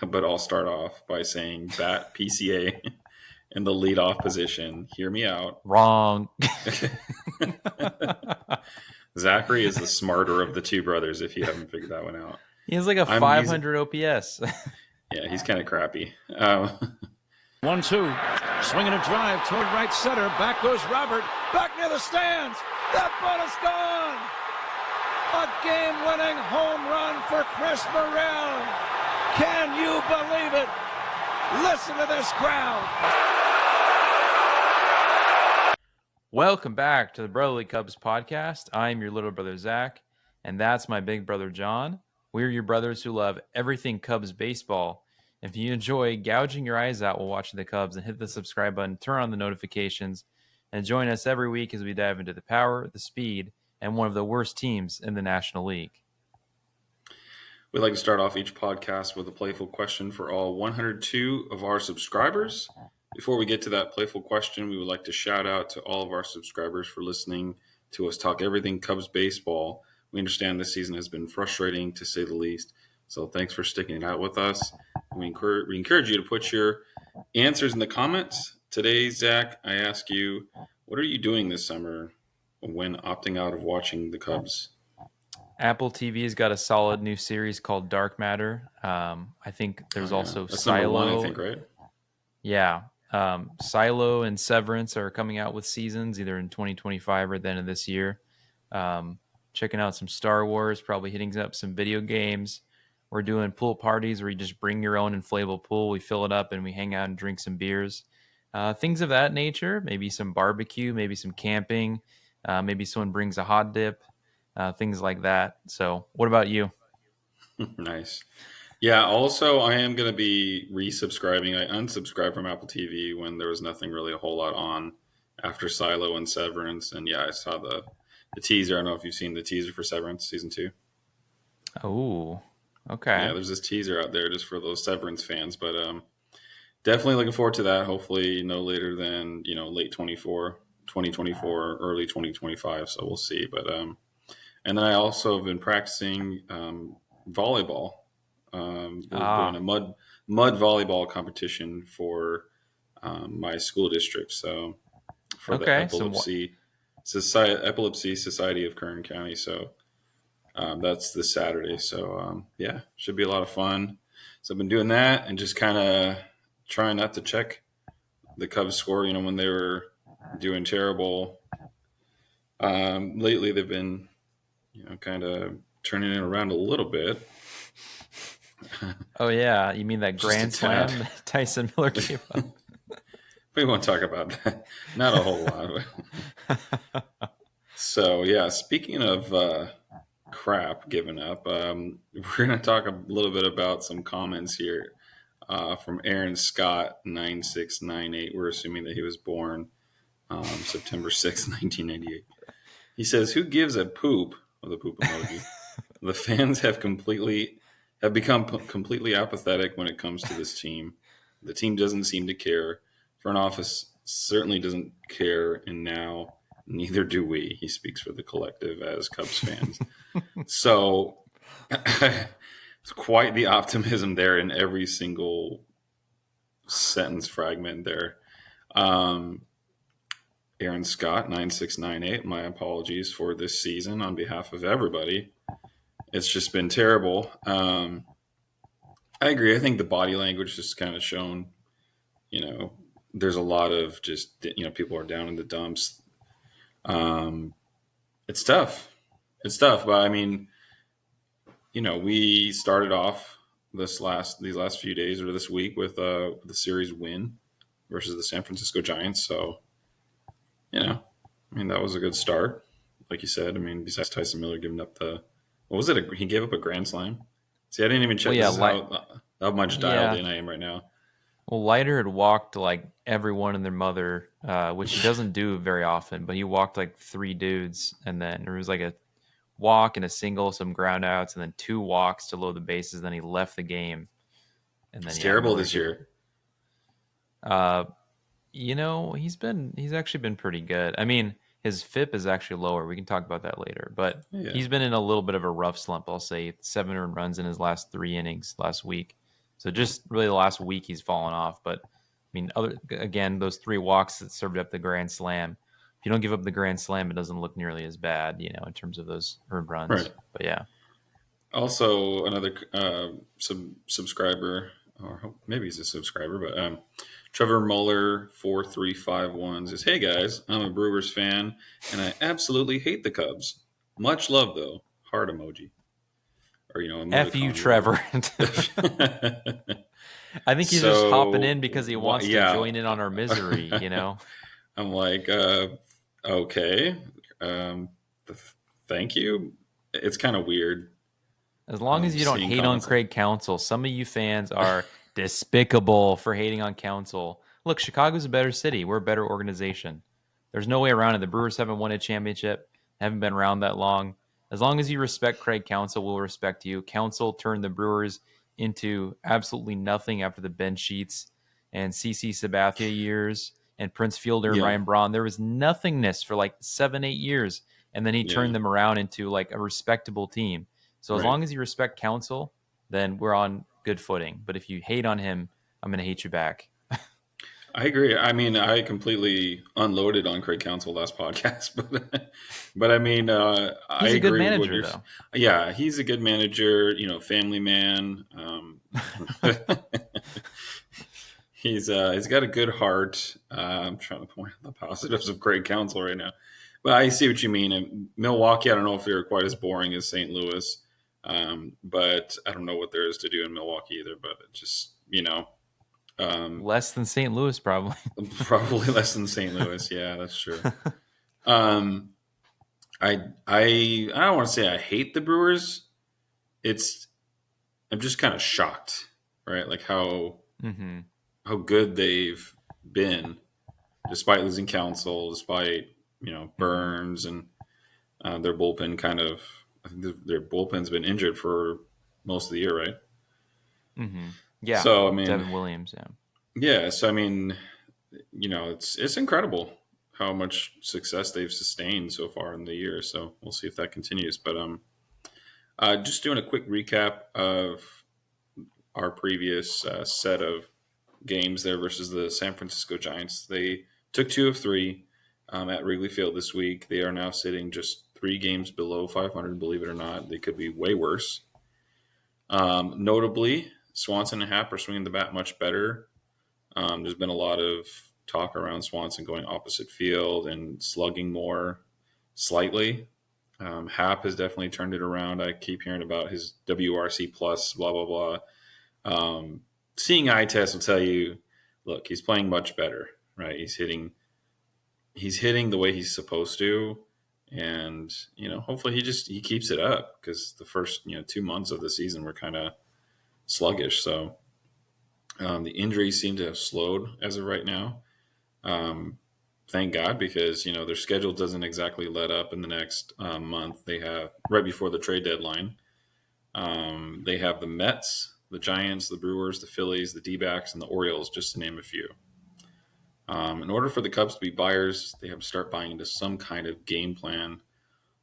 but I'll start off by saying bat PCA in the leadoff position. Hear me out. Wrong. Zachary is the smarter of the two brothers, if you haven't figured that one out. He has like a 500 OPS. Yeah, he's kind of crappy. 1-2. Swinging a drive toward right center. Back goes Robert. Back near the stands. That ball is gone. A game-winning home run for Chris Morel. Can you believe it? Listen to this crowd. Welcome back to the Brotherly Cubs podcast. I'm your little brother, Zach, and that's my big brother, John. We're your brothers who love everything Cubs baseball. If you enjoy gouging your eyes out while watching the Cubs, and hit the subscribe button, turn on the notifications, and join us every week as we dive into the power, the speed, and one of the worst teams in the National League. We'd like to start off each podcast with a playful question for all 102 of our subscribers. Before we get to that playful question, we would like to shout out to all of our subscribers for listening to us talk everything Cubs baseball. We understand this season has been frustrating, to say the least. So thanks for sticking it out with us. We encourage you to put your answers in the comments. Today, Zach, I ask you, what are you doing this summer when opting out of watching the Cubs? Apple TV's got a solid new series called Dark Matter. I think there's also That's Silo. number one, I think, right? Yeah. Silo and Severance are coming out with seasons either in 2025 or the end of this year. Checking out some Star Wars, probably hitting up some video games. We're doing pool parties where you just bring your own inflatable pool. We fill it up and we hang out and drink some beers. Things of that nature, maybe some barbecue, maybe some camping, maybe someone brings a hot dip, things like that. So what about you? Nice. Yeah, also, I am going to be resubscribing. I unsubscribed from Apple TV when there was nothing really a whole lot on after Silo and Severance. And yeah, I saw the teaser. I don't know if you've seen the teaser for Severance Season 2. Oh, okay. Yeah, there's this teaser out there just for those Severance fans. But definitely looking forward to that. Hopefully no later than, late 2024, early 2025. So we'll see. But and then I also have been practicing volleyball. We're doing a mud volleyball competition for my school district. So for the Epilepsy Society of Kern County. So that's this Saturday. So yeah, should be a lot of fun. So I've been doing that and just kind of trying not to check the Cubs score. When they were doing terrible. Lately they've been, kind of turning it around a little bit. Oh, yeah. You mean that grand slam that Tyson Miller gave up? We won't talk about that. Not a whole lot. So, yeah, speaking of crap given up, we're going to talk a little bit about some comments here from Aaron Scott, 9698. We're assuming that he was born September 6th, 1998. He says, "Who gives a poop?" with a poop emoji. The fans have become completely apathetic when it comes to this team. The team doesn't seem to care. Front office certainly doesn't care, and now neither do we. He speaks for the collective as Cubs fans. So it's quite the optimism there in every single sentence fragment there. Aaron Scott, 9698, my apologies for this season on behalf of everybody. It's just been terrible. I agree. I think the body language has kind of shown, there's a lot of just, people are down in the dumps. It's tough. But I mean, we started off these last few days or this week with the series win versus the San Francisco Giants. So, that was a good start. Like you said, besides Tyson Miller giving up he gave up a grand slam. See, I didn't even check how much dialed in I am right now. Well, Leiter had walked like everyone and their mother, which he doesn't do very often, but he walked like 3 dudes, and then there was like a walk and a single, some ground outs, and then 2 walks to load the bases. Then he left the game. And then it's terrible this year. He's actually been pretty good. His FIP is actually lower. We can talk about that later. But he's been in a little bit of a rough slump, I'll say. 7 earned runs in his last 3 innings last week. So just really the last week he's fallen off. But I mean, those 3 walks that served up the grand slam. If you don't give up the grand slam, it doesn't look nearly as bad, in terms of those earned runs. Right. But yeah. Also, another subscriber, or maybe he's a subscriber, but Trevor Muller 4351 says, "Hey guys, I'm a Brewers fan, and I absolutely hate the Cubs. Much love though. Heart emoji, or F you, Trevor." I think he's just hopping in because he wants to join in on our misery. I'm like, okay, thank you. It's kind of weird. As long as you don't hate on Craig Counsell. Some of you fans are despicable for hating on Counsell. Look, Chicago's a better city. We're a better organization. There's no way around it. The Brewers haven't won a championship, haven't been around that long. As long as you respect Craig Counsell, we'll respect you. Counsell turned the Brewers into absolutely nothing after the Ben Sheets and CC Sabathia years and Prince Fielder and Ryan Braun. There was nothingness for like 7-8 years, and then he turned them around into like a respectable team. So as long as you respect Counsell, then we're on good footing. But if you hate on him, I'm going to hate you back. I agree. I mean, I completely unloaded on Craig Counsell last podcast, but I mean, he's a good manager, though. Yeah, he's a good manager. Family man. He's got a good heart. I'm trying to point out the positives of Craig Counsell right now, but I see what you mean. In Milwaukee, I don't know if they're quite as boring as St. Louis. But I don't know what there is to do in Milwaukee either, but it just, less than St. Louis, probably. Probably less than St. Louis. Yeah, that's true. I don't want to say I hate the Brewers. I'm just kind of shocked, right? Like how good they've been despite losing Counsell, despite, Burns and their bullpen I think their bullpen's been injured for most of the year, right? Mm-hmm. Yeah. So I mean, Devin Williams. Yeah. Yeah. So I mean, it's incredible how much success they've sustained so far in the year. So we'll see if that continues. But just doing a quick recap of our previous set of games there versus the San Francisco Giants. They took 2 of 3 at Wrigley Field this week. They are now sitting just 3 games below 500, believe it or not. They could be way worse. Notably, Swanson and Happ are swinging the bat much better. There's been a lot of talk around Swanson going opposite field and slugging more slightly. Happ has definitely turned it around. I keep hearing about his WRC plus, blah, blah, blah. Seeing eye test will tell you, look, he's playing much better, right? He's hitting the way he's supposed to. And, hopefully he keeps it up because the first, 2 months of the season were kind of sluggish. So the injuries seem to have slowed as of right now. Thank God, because, their schedule doesn't exactly let up in the next month. They have, right before the trade deadline, they have the Mets, the Giants, the Brewers, the Phillies, the D-backs, and the Orioles, just to name a few. In order for the Cubs to be buyers, they have to start buying into some kind of game plan.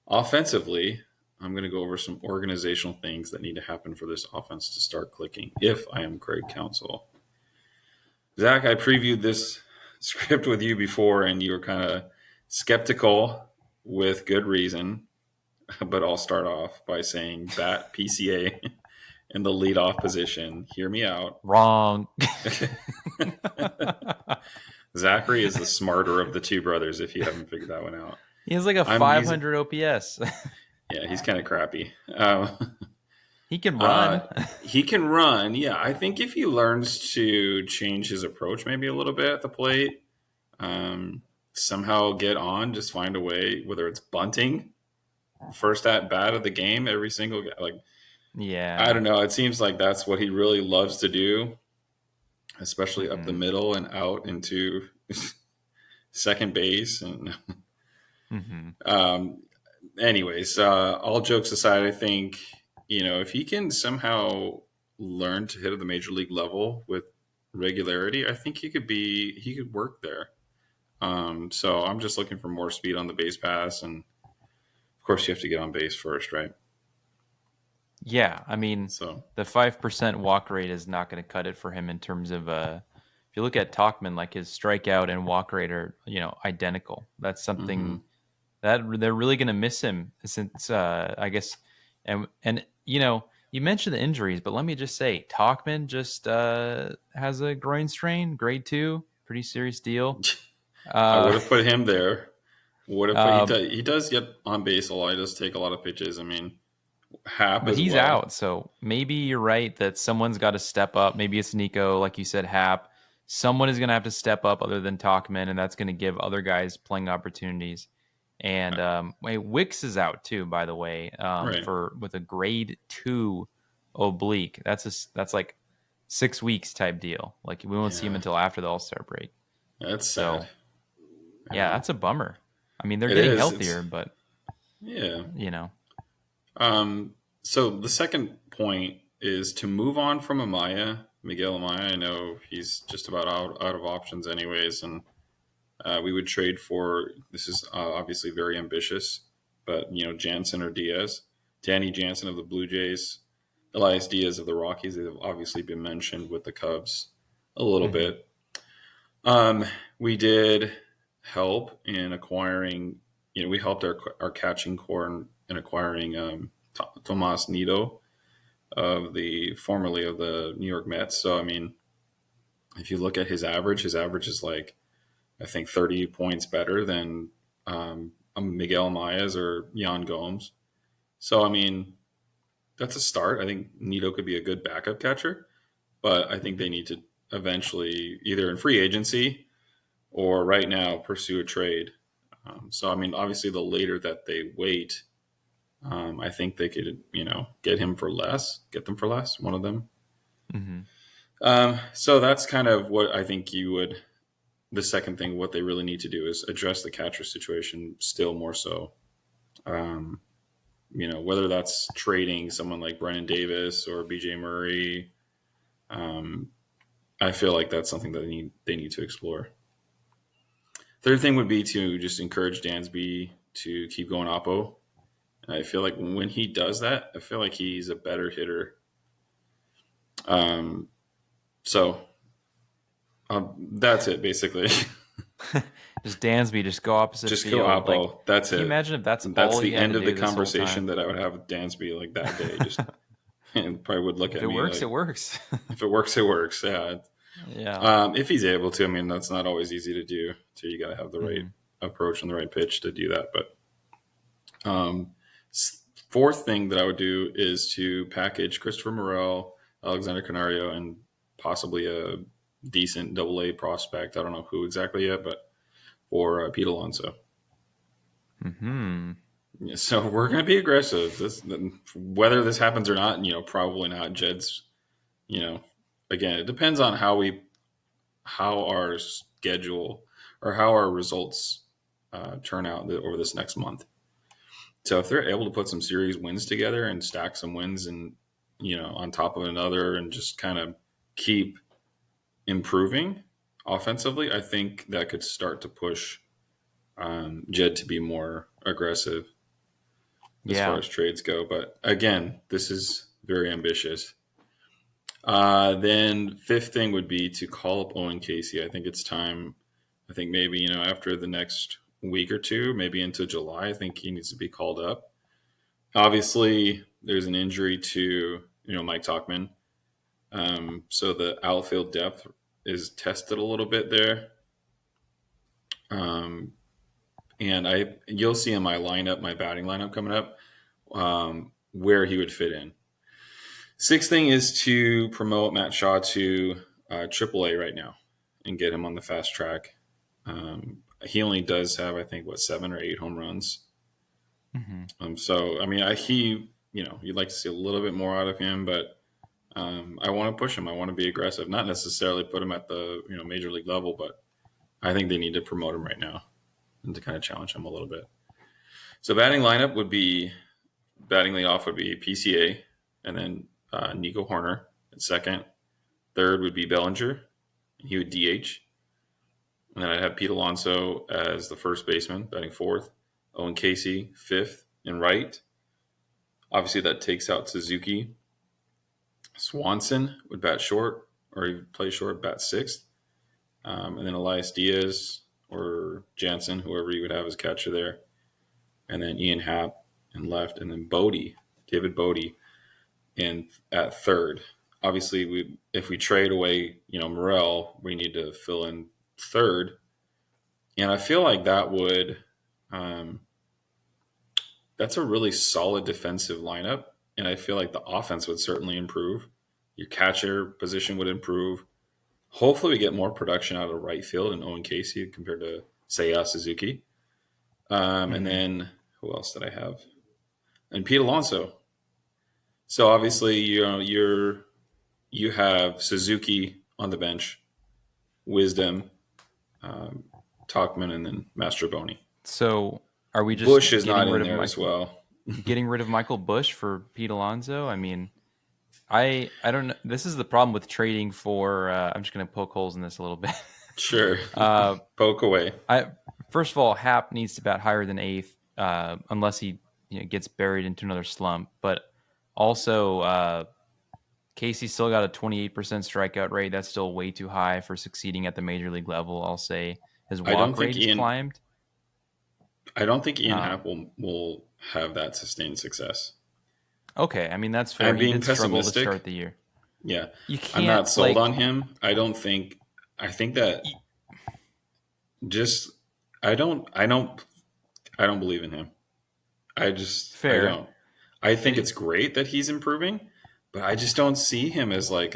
Offensively, I'm going to go over some organizational things that need to happen for this offense to start clicking if I am Craig Counsell. Zach, I previewed this script with you before, and you were kind of skeptical with good reason. But I'll start off by saying bat PCA in the leadoff position. Hear me out. Wrong. Zachary is the smarter of the two brothers, if you haven't figured that one out. He has like a 500 OPS. Yeah, he's kind of crappy. He can run. He can run. Yeah, I think if he learns to change his approach maybe a little bit at the plate, somehow get on, just find a way, whether it's bunting, first at bat of the game, every single guy. Yeah, I don't know. It seems like that's what he really loves to do, especially up the middle and out into second base. And anyways, all jokes aside, I think, if he can somehow learn to hit at the major league level with regularity, I think he could work there. So I'm just looking for more speed on the base pass, and of course you have to get on base first, right? Yeah, I mean, So the 5% walk rate is not going to cut it for him in terms of if you look at Talkman, like his strikeout and walk rate are, identical. That's something that they're really going to miss him since I guess and you mentioned the injuries, but let me just say Talkman just has a groin strain, grade 2, pretty serious deal. I would Uh, have put him there. Would have put um, he does get on base a lot. He does take a lot of pitches. I mean, Hap but as he's well. out, so maybe you're right that someone's got to step up. Maybe it's Nico, like you said, Hap. Someone is going to have to step up other than Talkman, and that's going to give other guys playing opportunities. And Wicks is out too, by the way, Right. for with a grade 2 oblique. That's like 6 weeks type deal. Like we won't see him Yeah. until after the All-Star break. That's sad. So yeah, that's a bummer. I mean, they're It getting is. healthier, but Yeah. you know, So the second point is to move on from Miguel Amaya. I know he's just about out of options anyways, and we would trade for. This is obviously very ambitious, but Jansen or Diaz, Danny Jansen of the Blue Jays, Elias Diaz of the Rockies. They've obviously been mentioned with the Cubs a little mhm. bit. We did help in acquiring. We helped our catching core in acquiring Tomas Nido of the formerly of the New York Mets. So I mean, if you look at his average is like I think 30 points better than Miguel Maez or Yan Gomes. So I mean, that's a start. I think Nido could be a good backup catcher, but I think they need to eventually either in free agency or right now pursue a trade. So I mean, obviously, the later that they wait, I think they could, get him for less, get them for less, one of them. Mhm. So that's kind of what I think you would. The second thing, what they really need to do is address the catcher situation still more so. Um, whether that's trading someone like Brennan Davis or BJ Murray, um, I feel like that's something that they need to explore. Third thing would be to just encourage Dansby to keep going oppo. And I feel like when he does that, I feel like he's a better hitter. Um, so that's it basically. Just Dansby, just go opposite Just go field. Like, oppo. That's can you it. imagine if that's That's all he the had end to of the do this whole conversation time? that I would have with Dansby like that day. Just and probably would look If at it me works, it like, works. if it works, it works. Yeah. Yeah. If he's able to, I mean, that's not always easy to do. So you got to have the right Mhm. approach and the right pitch to do that. But fourth thing that I would do is to package Christopher Morel, Alexander Canario, and possibly a decent double A prospect. I don't know who exactly yet, but for Pete Alonso. Mhm. Yeah, so we're going to be aggressive. Whether this happens or not, probably not. Jed's, you know, again, it depends on how our schedule or how our results turn out over this next month. So if they're able to put some series wins together and stack some wins and on top of another and just kind of keep improving offensively, I think that could start to push Jed to be more aggressive as far Yeah. as trades go. But again, this is very ambitious. Then fifth thing would be to call up Owen Casey. I think it's time. I think maybe after the next week or two, maybe into July, I think he needs to be called up. Obviously, there's an injury to Mike Talkman, so the outfield depth is tested a little bit there. Um, and you'll see in my batting lineup coming up, where he would fit in. Sixth thing is to promote Matt Shaw to AAA right now and get him on the fast track. He only does have, I think, 7 or 8 home runs. Mhm. So I mean, you'd like to see a little bit more out of him, but I want to push him. I want to be aggressive, not necessarily put him at the major league level, but I think they need to promote him right now and to kind of challenge him a little bit. So batting lead off would be PCA, and then Nico Horner at second. Third would be Bellinger. He would DH. And then I'd have Pete Alonso as the first baseman, batting fourth. Owen Casey, fifth and right. Obviously, that takes out Suzuki. Swanson would bat short, or he would play short, bat sixth. And then Elias Diaz or Jansen, whoever you would have as catcher there. And then Ian Happ in left. And then David Bodie at third. Obviously, if we trade away, Morel, we need to fill in third. And I feel like that's a really solid defensive lineup. And I feel like the offense would certainly improve. Your catcher position would improve. Hopefully we get more production out of right field and Owen Casey compared to, say, Suzuki. And then who else did I have? And Pete Alonso. So obviously, you have Suzuki on the bench, Wisdom, Talkman, and then Mastroboni. So are we just Busch is not in there as well? Getting rid of Michael Busch for Pete Alonso? I mean, I don't know. This is the problem with trading for. I'm just going to poke holes in this a little bit. Sure. Poke away. First of all, Happ needs to bat higher than eighth, unless he gets buried into another slump. But also, Casey still got a 28% strikeout rate. That's still way too high for succeeding at the major league level. I'll say his walk rate has climbed. I don't think Ian Happ will have that sustained success. Okay, I mean that's fair. I'm being To pessimistic. start the year. Yeah, I'm not sold on him. I think that just I don't believe in him. I don't. I think it's great that he's improving, but I just don't see him as I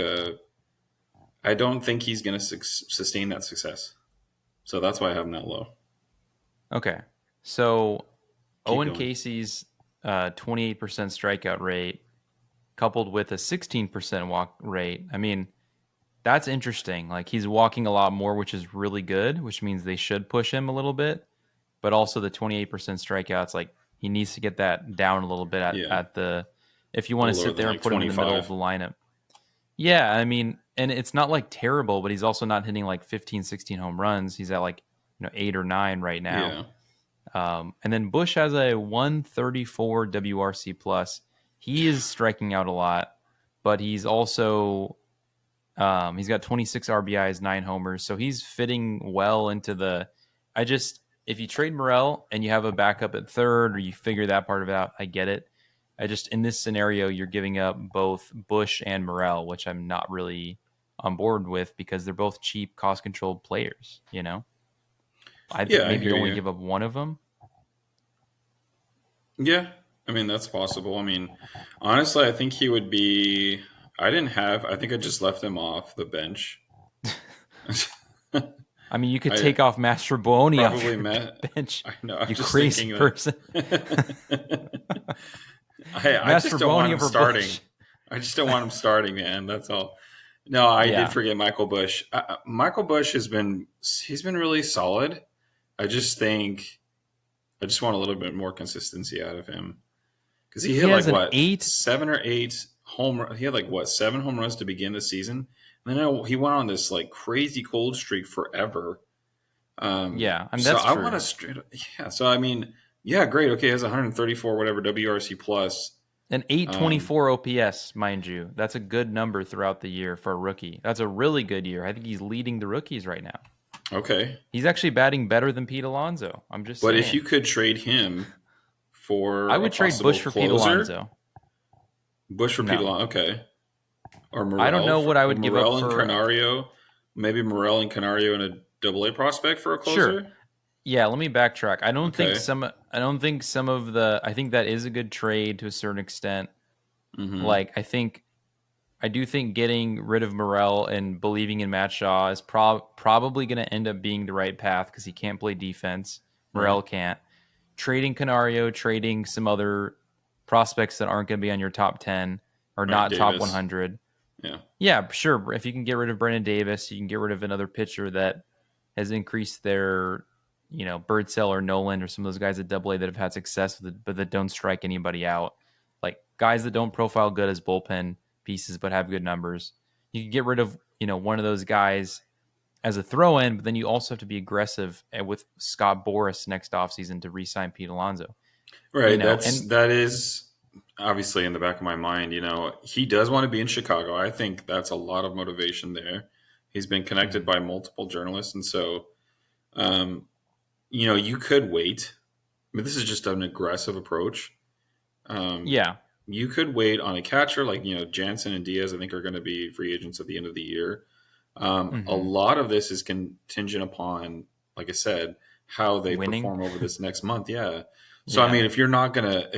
don't think he's going to sustain that success. So that's why I have him that low. Okay, so Owen Casey's 28% strikeout rate, coupled with a 16% walk rate. I mean, that's interesting. Like he's walking a lot more, which is really good, which means they should push him a little bit. But also the 28% strikeouts, like he needs to get that down a little bit at the if you want to sit there and put him in the middle of the lineup. Yeah, I mean, and it's not like terrible, but he's also not hitting like 15, 16 home runs. He's at 8 or 9 right now. Yeah. And then Busch has a 134 WRC plus. He is striking out a lot, but he's also he's got 26 RBIs, 9 homers, so he's fitting well into the. If you trade Morel and you have a backup at third, or you figure that part of it out, I get it. In this scenario, you're giving up both Busch and Morel, which I'm not really on board with because they're both cheap, cost-controlled players. I think maybe you only give up one of them. Yeah, I mean that's possible. I mean, honestly, I think he would be. I think I just left him off the bench. I mean, you could take off Mastroboni off your bench. I know. I'm you just crazy person. I just don't want him starting. I just don't want him starting, man. That's all. No, I did forget Michael Busch. Michael Busch he's been really solid. I just want a little bit more consistency out of him because he hit 7 or 8 home. He had 7 home runs to begin the season, and then he went on this crazy cold streak forever. I mean that's so true. I want to straight up. Yeah, so I mean, yeah, great. Okay, he has 134 whatever WRC plus. An 824 OPS, mind you. That's a good number throughout the year for a rookie. That's a really good year. I think he's leading the rookies right now. Okay. He's actually batting better than Pete Alonso. I'm just saying. But if you could trade him for I would trade Busch for Pete Alonso. Busch for Pete Alonso, okay. Or Morel. I don't know what I would give up for... Morel and Canario. Maybe Morel and Canario and a AA prospect for a closer? Sure. Yeah, let me backtrack. I think some of the I think that is a good trade to a certain extent. Mm-hmm. I do think getting rid of Morel and believing in Matt Shaw is probably going to end up being the right path because he can't play defense. Morel can't. Trading Canario, trading some other prospects that aren't going to be on your top 10 or not Davis. top 100. Yeah, sure. If you can get rid of Brendan Davis, you can get rid of another pitcher that has increased their, Birdsell or Nolan or some of those guys at AA that have had success with it, but that don't strike anybody out. Like guys that don't profile good as bullpen pieces but have good numbers. You can get rid of, one of those guys as a throw-in, but then you also have to be aggressive with Scott Boras next offseason to re-sign Pete Alonso. Right. That is obviously in the back of my mind, he does want to be in Chicago. I think that's a lot of motivation there. He's been connected by multiple journalists, and so you could wait. I mean, this is just an aggressive approach. Yeah. You could wait on a catcher like Jansen and Diaz. I think are going to be free agents at the end of the year. A lot of this is contingent upon, like I said, how they Winning. perform over this next month. Yeah. So I mean, if you're not gonna,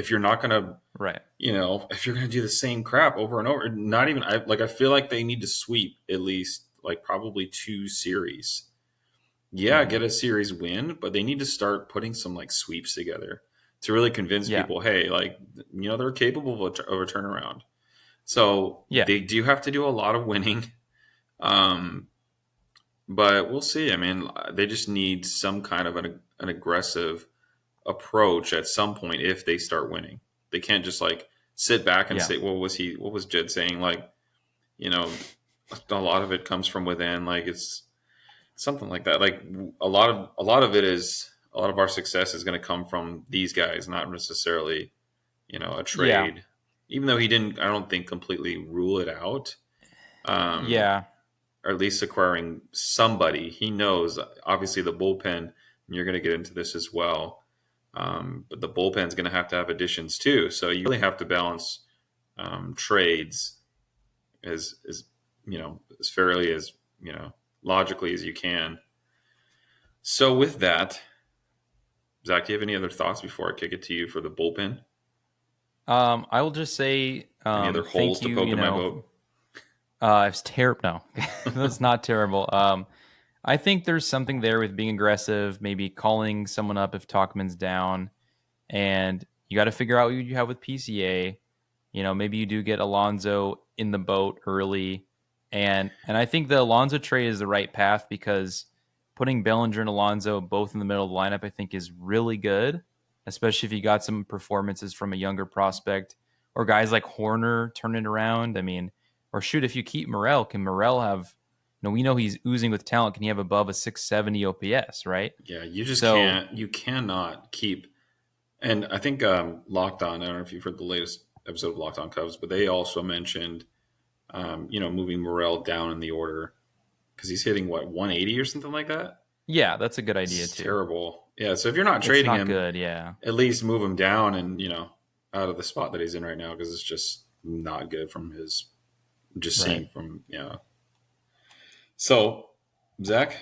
right, if you're gonna do the same crap over and over, not even I feel like they need to sweep at least like probably 2 series. Yeah, get a series win, but they need to start putting some like sweeps together to really convince people, hey, like they're capable of a turnaround. So they do have to do a lot of winning. But we'll see. I mean, they just need some kind of an aggressive approach at some point if they start winning. They can't just like sit back and say, what was Jed saying? Like, a lot of it comes from within. Like it's something like that. Like a lot of our success is going to come from these guys, not necessarily, a trade. Yeah. Even though he didn't, I don't think completely rule it out. Or at least acquiring somebody. He knows, obviously, the bullpen, and you're going to get into this as well, but the bullpen's going to have additions too. So you really have to balance trades as fairly as, logically as you can. So with that, Zach, do you have any other thoughts before I kick it to you for the bullpen? I will just say any other holes to poke in my boat? It's terrible. No, that's not terrible. I think there's something there with being aggressive, maybe calling someone up if Talkman's down, and you got to figure out what you have with PCA. Maybe you do get Alonso in the boat early, and I think the Alonso trade is the right path because putting Bellinger and Alonso both in the middle of the lineup, I think, is really good, especially if you got some performances from a younger prospect or guys like Horner turning it around. I mean. Or shoot, if you keep Morel, can Morel have, we know he's oozing with talent. Can he have above a 670 OPS, right? Yeah, you just can't. You cannot keep. And I think Locked On, I don't know if you've heard the latest episode of Locked On Cubs, but they also mentioned, moving Morel down in the order because he's hitting, 180 or something like that? Yeah, that's a good idea too. Terrible. Yeah, so if you're not trading him, good, yeah. At least move him down and, out of the spot that he's in right now because it's just not good from his... Just seeing from, So, Zach?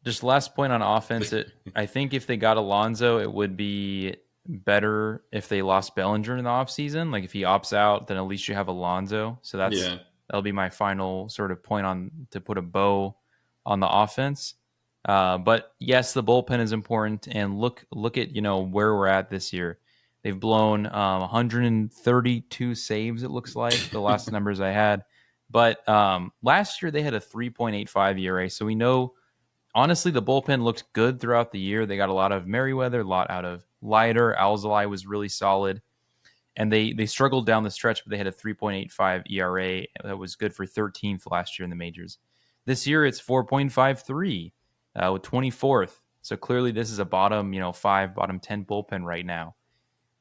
Just last point on offense. I think if they got Alonso, it would be better if they lost Bellinger in the offseason. Like if he opts out, then at least you have Alonso. So that'll be my final sort of point to put a bow on the offense. But yes, the bullpen is important. And look at, where we're at this year. They've blown 132 saves, it looks like, the last numbers I had. But last year they had a 3.85 ERA. So we know, honestly, the bullpen looked good throughout the year. They got a lot of Merryweather, a lot out of Leiter. Alzolay was really solid. And they struggled down the stretch, but they had a 3.85 ERA. That was good for 13th last year in the majors. This year it's 4.53 with 24th. So clearly this is a bottom 5, bottom 10 bullpen right now.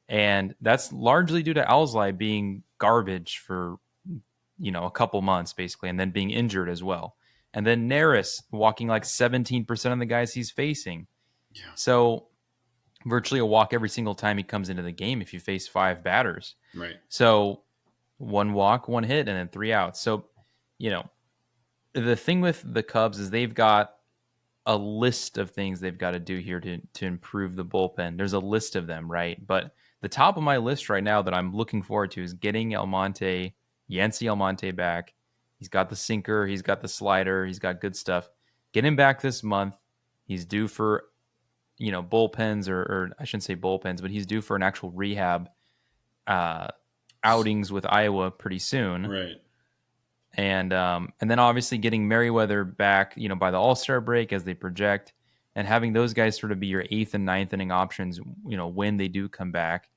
And that's largely due to Alzolay being garbage for, a couple months, basically, and then being injured as well. And then Neris walking like 17% of the guys he's facing. Yeah. So virtually a walk every single time he comes into the game if you face 5 batters. Right. So 1 walk, 1 hit, and then 3 outs. So, the thing with the Cubs is they've got a list of things they've got to do here to improve the bullpen. There's a list of them, right? But the top of my list right now that I'm looking forward to is getting Yancy Almonte back. He's got the sinker. He's got the slider. He's got good stuff. Get him back this month. He's due for, bullpens or I shouldn't say bullpens, but he's due for an actual rehab outings with Iowa pretty soon. Right. And then obviously getting Merryweather back, by the All-Star break as they project, and having those guys sort of be your 8th and 9th inning options, when they do come back.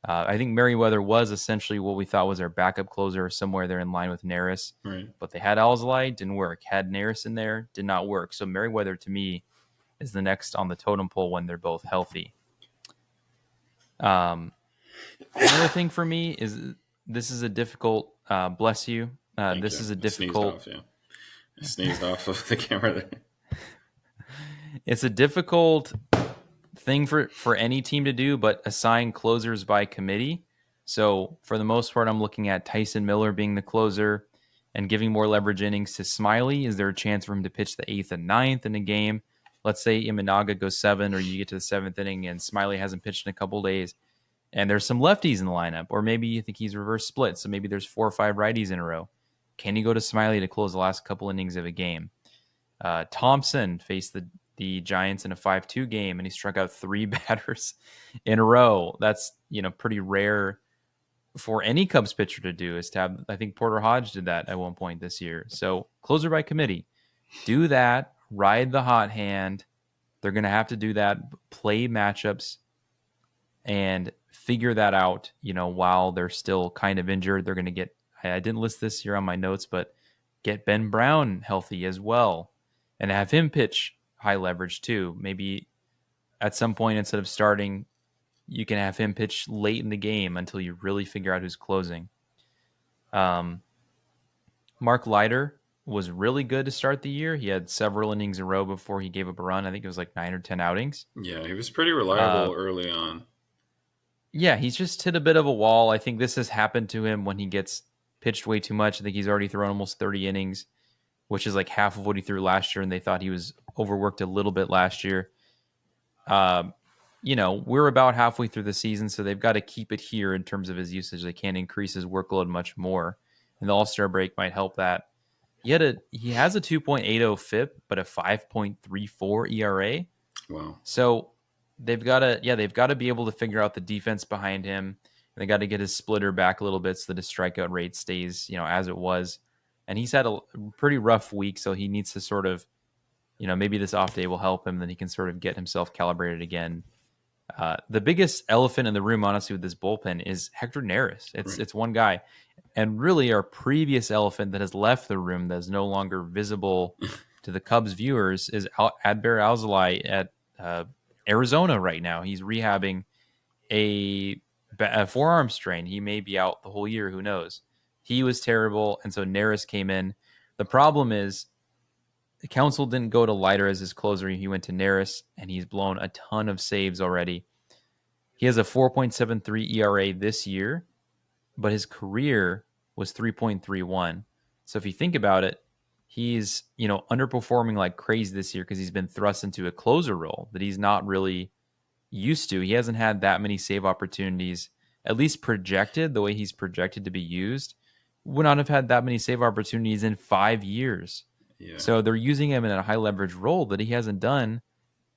I think Merryweather was essentially what we thought was our backup closer, somewhere there in line with Neris. Right. But they had Alzolay, didn't work. Had Neris in there, did not work. So Merryweather, to me, is the next on the totem pole when they're both healthy. Another thing for me is this is a difficult. Bless you. This is a difficult. Sneezed off, yeah. I sneezed off of the camera there. It's a difficult thing for any team to do, but assign closers by committee. So for the most part, I'm looking at Tyson Miller being the closer and giving more leverage innings to Smiley. Is there a chance for him to pitch the 8th and 9th in a game? Let's say Imanaga goes 7, or you get to the 7th inning and Smiley hasn't pitched in a couple days, and there's some lefties in the lineup, or maybe you think he's reverse split, so maybe there's 4 or 5 righties in a row. Can you go to Smiley to close the last couple innings of a game? Thompson faced the Giants in a 5-2 game, and he struck out 3 batters in a row. That's pretty rare for any Cubs pitcher to do. Is to have, I think Porter Hodge did that at one point this year. So closer by committee, do that. Ride the hot hand. They're going to have to do that. Play matchups and figure that out. While they're still kind of injured, they're going to get. I didn't list this here on my notes, but get Ben Brown healthy as well, and have him pitch high leverage too. Maybe at some point, instead of starting, you can have him pitch late in the game until you really figure out who's closing. Mark Leiter was really good to start the year. He had several innings in a row before he gave up a run. I think it was like 9 or 10 outings. Yeah, he was pretty reliable early on. Yeah, he's just hit a bit of a wall. I think this has happened to him when he gets pitched way too much. I think he's already thrown almost 30 innings, which is like half of what he threw last year, and they thought he was overworked a little bit last year. We're about halfway through the season, so they've got to keep it here in terms of his usage. They can't increase his workload much more, and the All-Star break might help that. He has a 2.80 FIP, but a 5.34 ERA. Wow. So they've got to be able to figure out the defense behind him, and they got to get his splitter back a little bit so that his strikeout rate stays, as it was. And he's had a pretty rough week, so he needs to sort of, maybe this off day will help him, then he can sort of get himself calibrated again. The biggest elephant in the room, honestly, with this bullpen is Hector Neris. It's one guy. And really our previous elephant that has left the room that is no longer visible to the Cubs viewers is Adbert Alzolay at Arizona right now. He's rehabbing a forearm strain. He may be out the whole year. Who knows? He was terrible, and so Neris came in. The problem is the council didn't go to Leiter as his closer. He went to Neris, and he's blown a ton of saves already. He has a 4.73 ERA this year, but his career was 3.31. So if you think about it, he's underperforming like crazy this year because he's been thrust into a closer role that he's not really used to. He hasn't had that many save opportunities, at least projected, the way he's projected to be used. Would not have had that many save opportunities in 5 years. Yeah. So they're using him in a high leverage role that he hasn't done,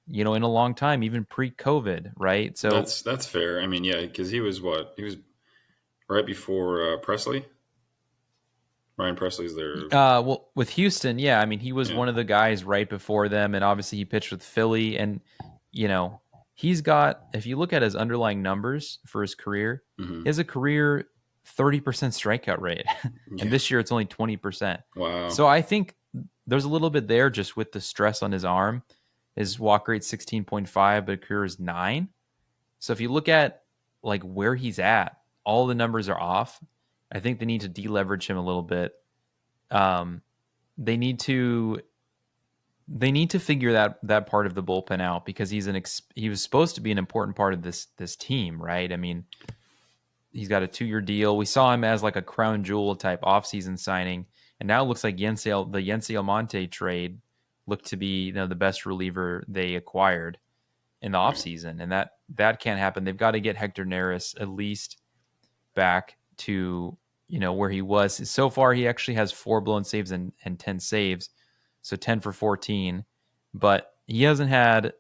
in a long time, even pre-COVID, right? So that's fair. I mean, yeah, because he was right before Presley. Ryan Presley's there. Well, with Houston, yeah. I mean, he was one of the guys right before them, and obviously he pitched with Philly, and he's got. If you look at his underlying numbers for his career, he has a career 30% strikeout rate, and this year it's only 20%. Wow. So I think there's a little bit there just with the stress on his arm. His walk rate 16.5, but career is 9. So if you look at like where he's at, all the numbers are off. I think they need to deleverage him a little bit. They need to figure that part of the bullpen out because he was supposed to be an important part of this team, right? I mean, he's got a 2-year deal. We saw him as like a crown jewel type offseason signing, and now it looks like the Yency Almonte trade looked to be the best reliever they acquired in the offseason, and that can't happen. They've got to get Hector Neris at least back to where he was. So far, he actually has 4 blown saves and 10 saves, so 10 for 14. But he hasn't had,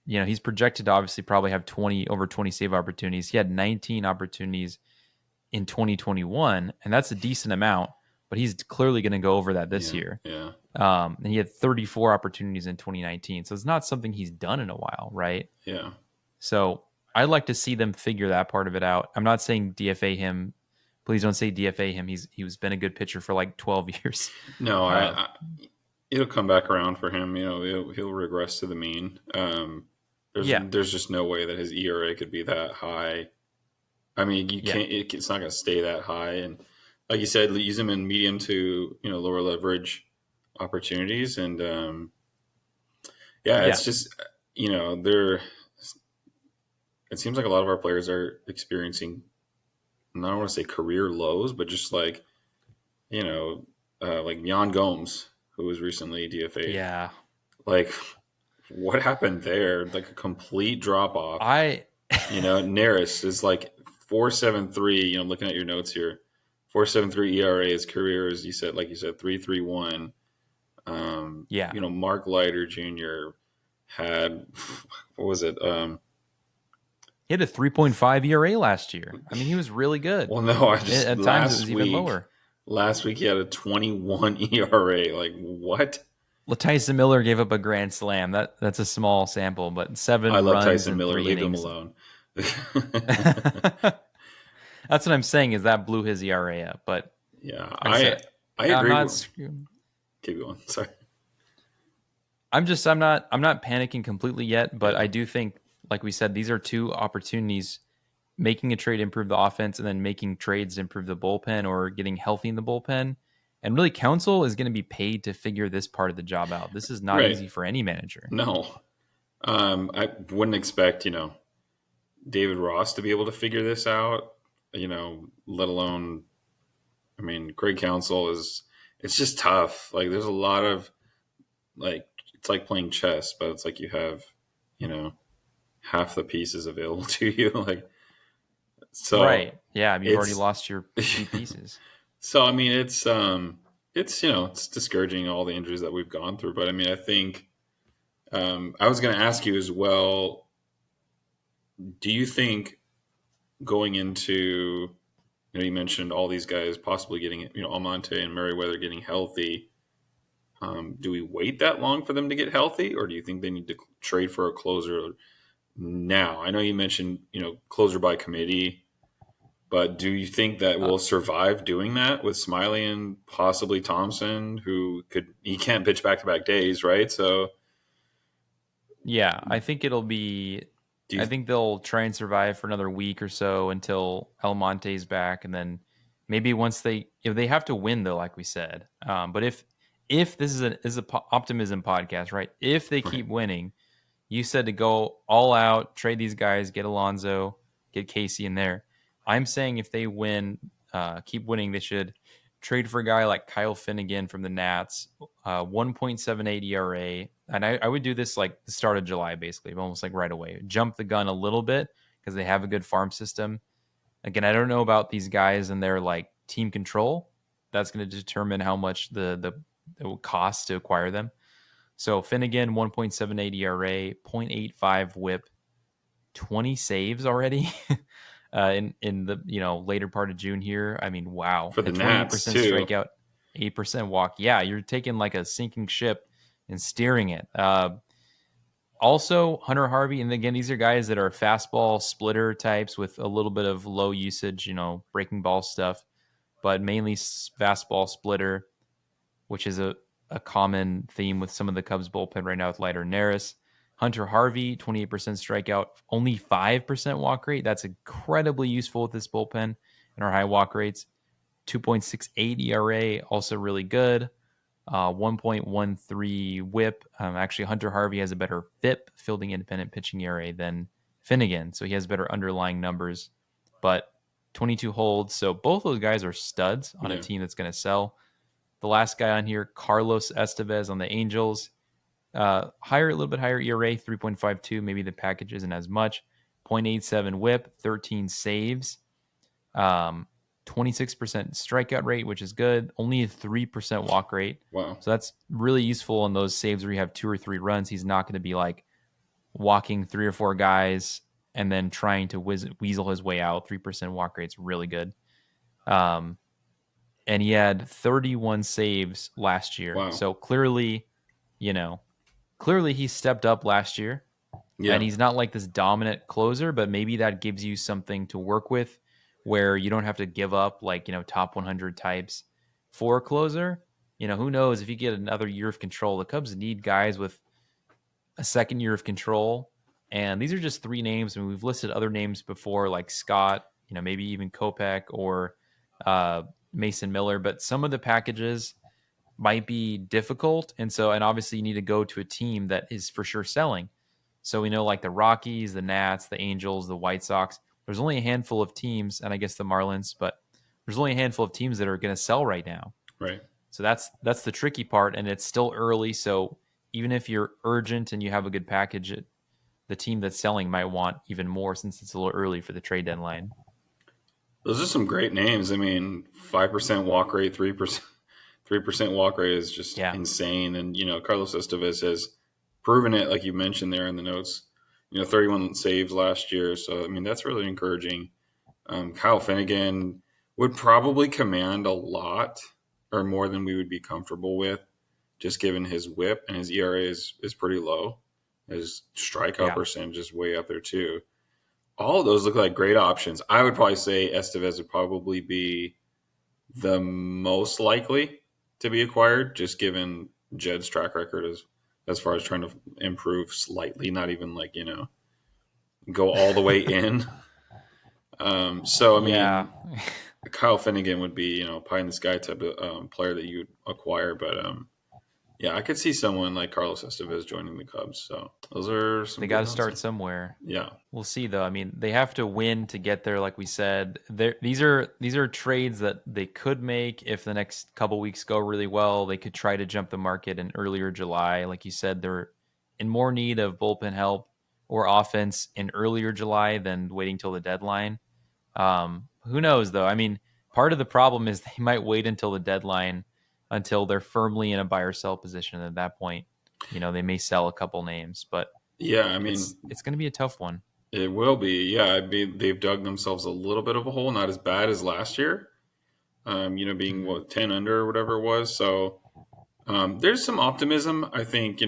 he's projected to obviously probably have over 20 save opportunities. He had 19 opportunities in 2021, and that's a decent amount. But he's clearly going to go over that this year. Yeah. And he had 34 opportunities in 2019, so it's not something he's done in a while, right? Yeah. So I'd like to see them figure that part of it out. I'm not saying DFA him. Please don't say DFA him. He's been a good pitcher for like 12 years. No, it'll come back around for him. He'll regress to the mean. There's just no way that his ERA could be that high I mean, you Yeah. can't. It's not going to stay that high, and like you said, use them in medium to lower leverage opportunities, and yeah, Yeah. it's just they're. It seems like a lot of our players are experiencing. I don't want to say career lows, but just like Jan Gomes, who was recently DFA'd. Yeah. Like, what happened there? Like a complete drop off. I Neris is like 4.73. Looking at your notes here, 4.73 ERA. His career, as you said, 3.31. yeah. Mark Leiter Jr. had what was it? He had a 3.5 ERA last year. I mean, he was really good. Well, no, At times it was even lower. Last week he had a 21 ERA. Like what? Tyson Miller gave up a grand slam. That's a small sample, but 7 I love runs Tyson in Miller. 3 Leave him innings. alone. That's what I'm saying is that blew his ERA up. But yeah, like I agree. I'm not. Keep going. Sorry. I'm not panicking completely yet, but I do think, like we said, these are two opportunities: making a trade improve the offense, and then making trades improve the bullpen or getting healthy in the bullpen. And really, Counsell is going to be paid to figure this part of the job out. This is not Right. easy for any manager. No, I wouldn't expect David Ross to be able to figure this out. Let alone, I mean, Greg Counsell it's just tough. Like there's a lot of it's like playing chess, but it's like you have half the pieces available to you. So Right. Yeah. You've already lost your key pieces. So I mean, it's it's discouraging all the injuries that we've gone through. But I mean, I think I was going to ask you as well. Do you think going into you mentioned all these guys possibly getting Almonte and Merryweather getting healthy? Do we wait that long for them to get healthy, or do you think they need to trade for a closer now? I know you mentioned closer by committee. But do you think that we'll survive doing that with Smiley and possibly Thompson, he can't pitch back-to-back days, right? So, yeah, I think it'll be. I think they'll try and survive for another week or so until Almonte's back, and then maybe once they have to win though, like we said. But if this is a optimism podcast, right? If they keep winning, you said to go all out, trade these guys, get Alonso, get Casey in there. I'm saying if they win, keep winning, they should trade for a guy like Kyle Finnegan from the Nats, 1.78 ERA. And I would do this like the start of July, basically, almost like right away. Jump the gun a little bit because they have a good farm system. Again, I don't know about these guys and their like team control. That's going to determine how much it will cost to acquire them. So Finnegan, 1.78 ERA, 0.85 WHIP, 20 saves already. In the later part of June here. I mean, wow. For the 28% Nats too. strikeout, 8% walk. Yeah, you're taking like a sinking ship and steering it. Also, Hunter Harvey, and again, these are guys that are fastball splitter types with a little bit of low usage, breaking ball stuff, but mainly fastball splitter, which is a common theme with some of the Cubs bullpen right now with Leiter Neris. Hunter Harvey, 28% strikeout, only 5% walk rate. That's incredibly useful with this bullpen and our high walk rates. 2.68 ERA, also really good. 1.13 WHIP. Actually, Hunter Harvey has a better FIP, fielding independent pitching ERA, than Finnegan, so he has better underlying numbers. But 22 holds, so both those guys are studs on a team that's going to sell. The last guy on here, Carlos Estevez on the Angels. A little bit higher ERA, 3.52. Maybe the package isn't as much. 0.87 WHIP, 13 saves, 26% strikeout rate, which is good. Only a 3% walk rate. Wow. So that's really useful in those saves where you have 2 or 3 runs. He's not going to be like walking 3 or 4 guys and then trying to weasel his way out. 3% walk rate's really good. And he had 31 saves last year. Wow. So clearly he stepped up last year. Yeah. And he's not like this dominant closer, but maybe that gives you something to work with where you don't have to give up like, top 100 types for a closer. Who knows if you get another year of control. The Cubs need guys with a second year of control. And these are just 3 names. I mean, we've listed other names before like Scott, maybe even Kopech or Mason Miller. But some of the packages might be difficult. And obviously you need to go to a team that is for sure selling. So we know like the Rockies, the Nats, the Angels, the White Sox, there's only a handful of teams, and I guess the Marlins, but there's only a handful of teams that are going to sell right now. Right. So that's the tricky part, and it's still early. So even if you're urgent and you have a good package, the team that's selling might want even more since it's a little early for the trade deadline. Those are some great names. I mean, 5% walk rate, 3% walk rate is just insane. And, Carlos Estevez has proven it, like you mentioned there in the notes, 31 saves last year. So, I mean, that's really encouraging. Kyle Finnegan would probably command a lot or more than we would be comfortable with, just given his whip, and his ERA is pretty low. His strikeout percentage is way up there too. All of those look like great options. I would probably say Estevez would probably be the most likely to be acquired, just given Jed's track record as far as trying to improve slightly, not even like, go all the way in. So, I mean, Kyle Finnegan would be, pie in the sky type of player that you'd acquire. But, I could see someone like Carlos Estevez joining the Cubs. So those are some. They got to start somewhere. Yeah, we'll see though. I mean, they have to win to get there. Like we said, these are trades that they could make if the next couple weeks go really well. They could try to jump the market in earlier July. Like you said, they're in more need of bullpen help or offense in earlier July than waiting till the deadline. Who knows though? I mean, part of the problem is they might wait until the deadline until they're firmly in a buy or sell position. And at that point, they may sell a couple names, but I mean, it's going to be a tough one. It will be. Yeah. They've dug themselves a little bit of a hole, not as bad as last year, being 10 under or whatever it was. So, there's some optimism. I think,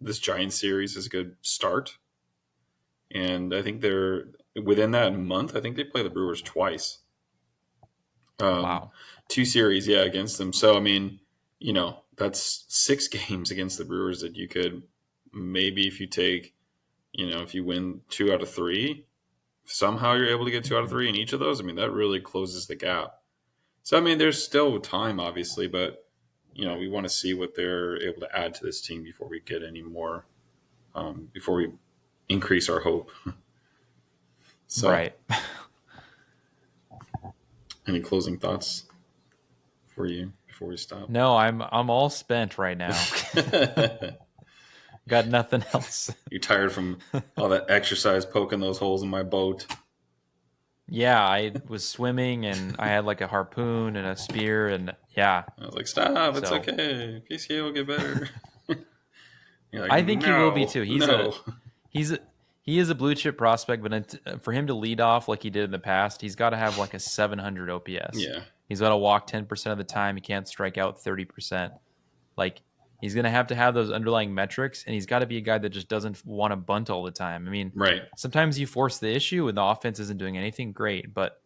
this Giants series is a good start. And I think they're within that month. I think they play the Brewers twice. Wow. 2 series, against them. So, I mean, that's 6 games against the Brewers that you could maybe, if you take, if you win 2 out of 3, somehow you're able to get 2 out of 3 in each of those. I mean, that really closes the gap. So, I mean, there's still time, obviously, but, we want to see what they're able to add to this team before we get any more, before we increase our hope. So, right. Any closing thoughts for you before we stop? No, I'm all spent right now. Got nothing else. You tired from all that exercise poking those holes in my boat? Yeah, I was swimming and I had like a harpoon and a spear and I was like, stop, it's okay. PCA will get better. Like, I think he will be too. He is a blue chip prospect, but for him to lead off like he did in the past, he's got to have like a 700 OPS. Yeah. He's got to walk 10% of the time. He can't strike out 30%. Like, he's going to have those underlying metrics, and he's got to be a guy that just doesn't want to bunt all the time. I mean, sometimes you force the issue and the offense isn't doing anything great, but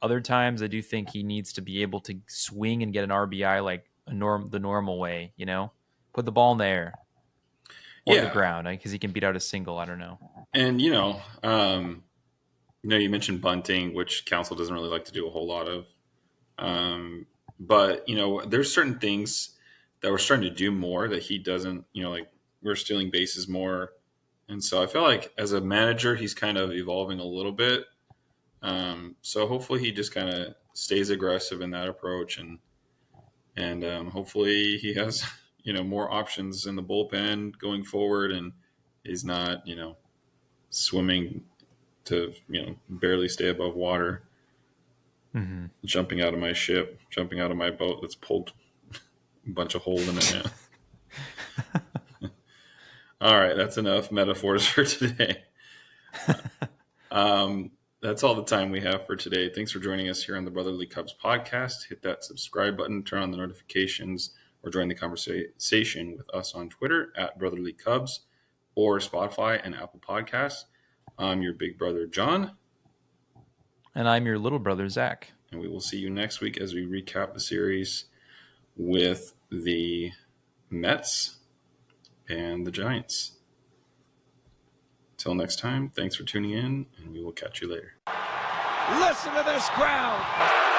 other times I do think he needs to be able to swing and get an RBI like the normal way, Put the ball in the air. Or the ground, because he can beat out a single. I don't know. And, you mentioned bunting, which Council doesn't really like to do a whole lot of. But, there's certain things that we're starting to do more that he doesn't, like we're stealing bases more. And so I feel like as a manager, he's kind of evolving a little bit. So hopefully he just kind of stays aggressive in that approach. And hopefully he has more options in the bullpen going forward, and he's not, swimming to, barely stay above water, jumping out of my ship, jumping out of my boat that's pulled a bunch of holes in it now. All right, that's enough metaphors for today. That's all the time we have for today. Thanks for joining us here on the Brotherly Cubs podcast. Hit that subscribe button, turn on the notifications, or join the conversation with us on Twitter at Brotherly Cubs or Spotify and Apple Podcasts. I'm your big brother, John. And I'm your little brother, Zach. And we will see you next week as we recap the series with the Mets and the Giants. Till next time, thanks for tuning in, and we will catch you later. Listen to this crowd.